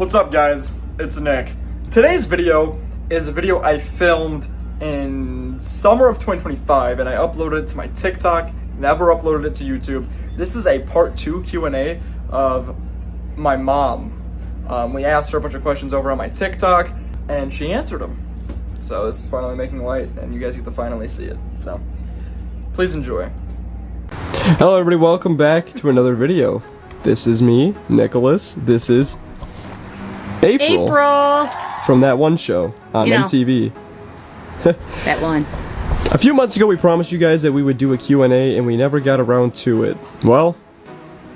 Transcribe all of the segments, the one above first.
What's up, guys? It's Nick. Today's video is a video I filmed in summer of 2025 and I uploaded it to my TikTok, never uploaded it to YouTube. This is a part 2 Q&A of my mom. We asked her a bunch of questions over on my TikTok and she answered them. So this is finally making light and you guys get to finally see it. So please enjoy. Hello everybody, welcome back to another video. This is me, Nicholas. This is April. From that one show on MTV. That one. A few months ago we promised you guys that we would do a Q&A and we never got around to it. Well,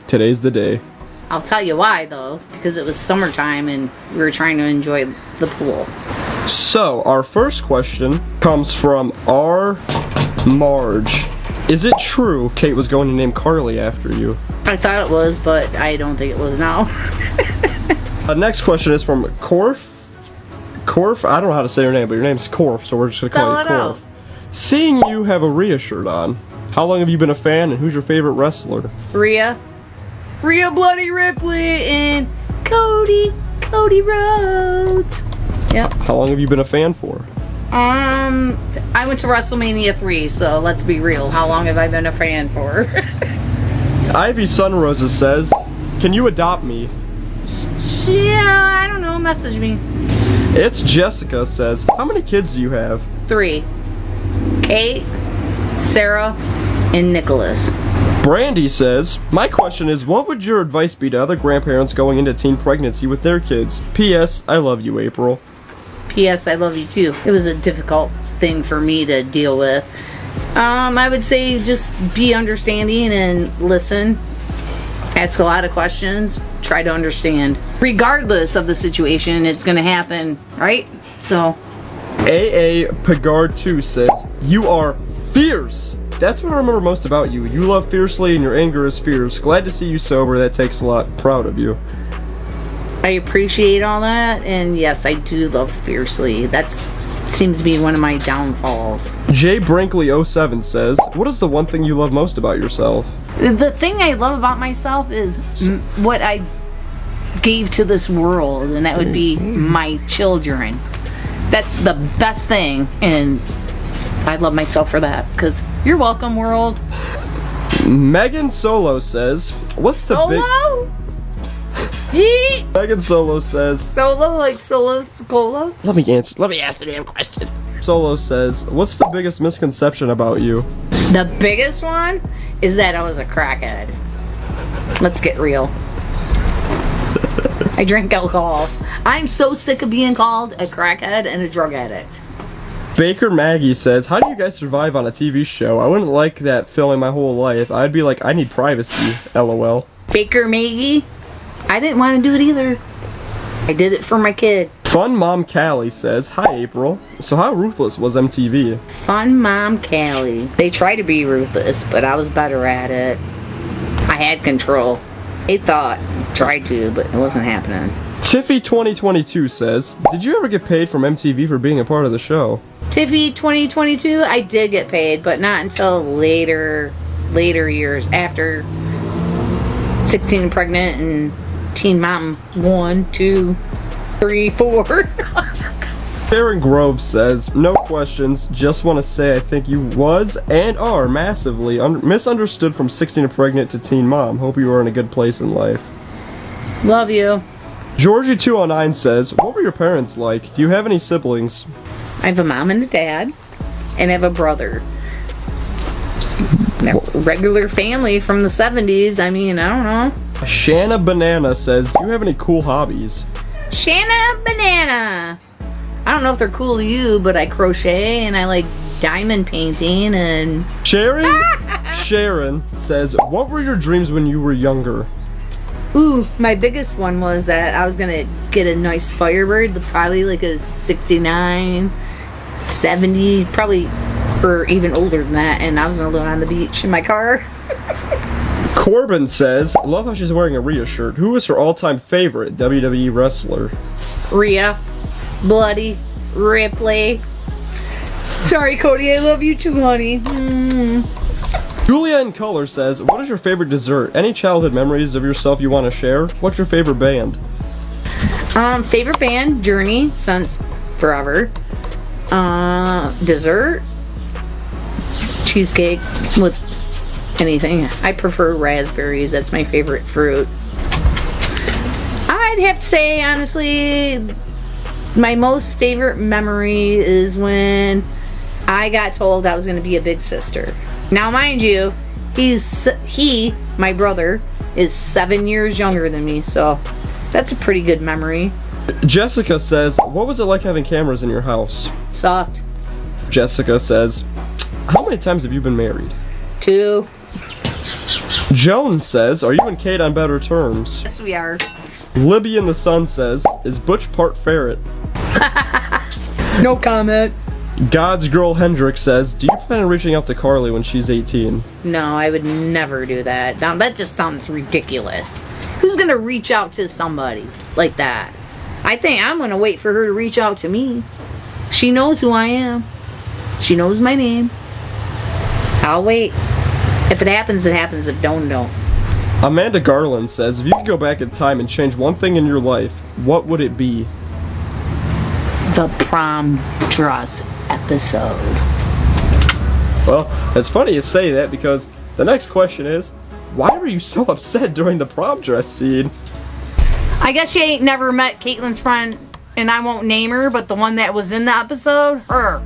today's the day. I'll tell you why though, because it was summertime and we were trying to enjoy the pool. So, our first question comes from R. Marge. Is it true Kate was going to name Carly after you? I thought it was, but I don't think it was now. The next question is from Korf. Korf? I don't know how to say your name, but your name's Korf, so we're just gonna call you Korf. Seeing you have a Rhea shirt on, how long have you been a fan and who's your favorite wrestler? Rhea Bloody Ripley and Cody Rhodes. Yep. How long have you been a fan for? I went to WrestleMania 3, so let's be real. How long have I been a fan for? Ivy Sunroses says, can you adopt me? Yeah, I don't know. Message me. It's Jessica says, how many kids do you have? 3. Kate, Sarah, and Nicholas. Brandy says, my question is, what would your advice be to other grandparents going into teen pregnancy with their kids? P.S. I love you, April. P.S. I love you too. It was a difficult thing for me to deal with. I would say just be understanding and listen. Ask a lot of questions. Try to understand. Regardless of the situation, it's going to happen, right? So. A.A. Pagard 2 says, you are fierce. That's what I remember most about you. You love fiercely and your anger is fierce. Glad to see you sober. That takes a lot. Proud of you. I appreciate all that, and yes, I do love fiercely. That seems to be one of my downfalls. Jay Brinkley 07 says, what is the one thing you love most about yourself? The thing I love about myself is what I gave to this world, and that would be my children. That's the best thing, and I love myself for that, because you're welcome, world. Megan Solo says, what's the Solo? Megan Solo says, Solo, like Solo Scola? Let me ask the damn question. Solo says, what's the biggest misconception about you? The biggest one is that I was a crackhead. Let's get real. I drink alcohol. I'm so sick of being called a crackhead and a drug addict. Baker Maggie says, how do you guys survive on a TV show? I wouldn't like that filming my whole life. I'd be like, I need privacy, LOL. Baker Maggie, I didn't want to do it either. I did it for my kid. Fun Mom Callie says, hi April. So how ruthless was MTV? Fun Mom Callie. They tried to be ruthless, but I was better at it. I had control. They tried to, but it wasn't happening. Tiffy 2022 says, did you ever get paid from MTV for being a part of the show? Tiffy 2022, I did get paid, but not until later years, after 16 and pregnant and Teen Mom 1, 2, 3, 4. Sharon Grove says, no questions, just want to say I think you was and are massively misunderstood from 16 and pregnant to Teen Mom. Hope you are in a good place in life. Love you. Georgie209 says, what were your parents like? Do you have any siblings? I have a mom and a dad, and I have a brother. Regular family from the 70s, I mean, I don't know. Shanna Banana says, do you have any cool hobbies? Shanna Banana! I don't know if they're cool to you, but I crochet and I like diamond painting and... Sharon says, what were your dreams when you were younger? Ooh, my biggest one was that I was gonna get a nice Firebird, probably like a 69, 70, probably, or even older than that, and I was gonna live on the beach in my car. Corbin says, love how she's wearing a Rhea shirt. Who is her all-time favorite WWE wrestler? Rhea Bloody Ripley. Sorry, Cody, I love you too, honey. Julia in Color says, what is your favorite dessert? Any childhood memories of yourself you want to share? What's your favorite band? Favorite band, Journey, since forever. Dessert, cheesecake with anything. I prefer raspberries. That's my favorite fruit. I'd have to say, honestly, my most favorite memory is when I got told I was going to be a big sister. Now, mind you, my brother, is 7 years younger than me, so that's a pretty good memory. Jessica says, what was it like having cameras in your house? Sucked. Jessica says, how many times have you been married? 2. Joan says, are you and Kate on better terms? Yes, we are. Libby in the Sun says, is Butch part ferret? No comment. God's Girl Hendrick says, do you plan on reaching out to Carly when she's 18? No, I would never do that. Now, that just sounds ridiculous. Who's gonna reach out to somebody like that? I think I'm gonna wait for her to reach out to me. She knows who I am. She knows my name. I'll wait. If it happens, it happens. If don't. Amanda Garland says, if you could go back in time and change one thing in your life, what would it be? The prom dress episode. Well, it's funny you say that because the next question is, why were you so upset during the prom dress scene? I guess you ain't never met Catelyn's friend, and I won't name her, but the one that was in the episode, her.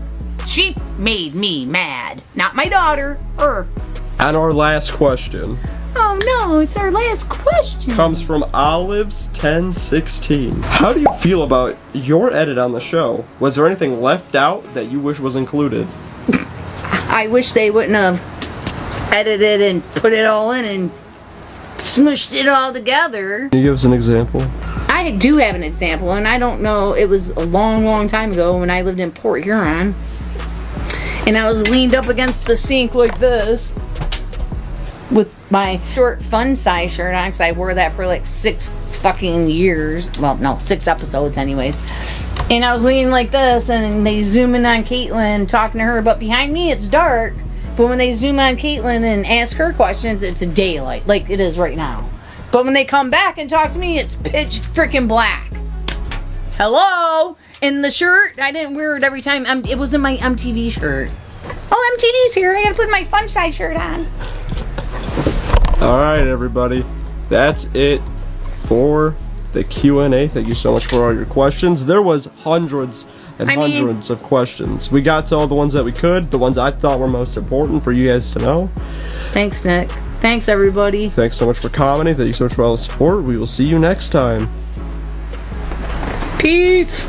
She made me mad. Not my daughter, her. And our last question. Oh no, it's our last question. Comes from Olives1016. How do you feel about your edit on the show? Was there anything left out that you wish was included? I wish they wouldn't have edited and put it all in and smushed it all together. Can you give us an example? I do have an example, and I don't know, it was a long time ago when I lived in Port Huron. And I was leaned up against the sink like this with my short fun size shirt on, because I wore that for like 6 fucking years. Well, no, 6 episodes anyways. And I was leaning like this, and they zoom in on Catelynn talking to her, but behind me it's dark. But when they zoom on Catelynn and ask her questions, it's daylight, like it is right now. But when they come back and talk to me, it's pitch freaking black. Hello? And the shirt, I didn't wear it every time. It was in my MTV shirt. Oh, MTV's here. I gotta put my fun size shirt on. Alright, everybody. That's it for the Q&A. Thank you so much for all your questions. There was hundreds and hundreds of questions. We got to all the ones that we could, the ones I thought were most important for you guys to know. Thanks, Nick. Thanks, everybody. Thanks so much for commenting. Thank you so much for all the support. We will see you next time. Peace.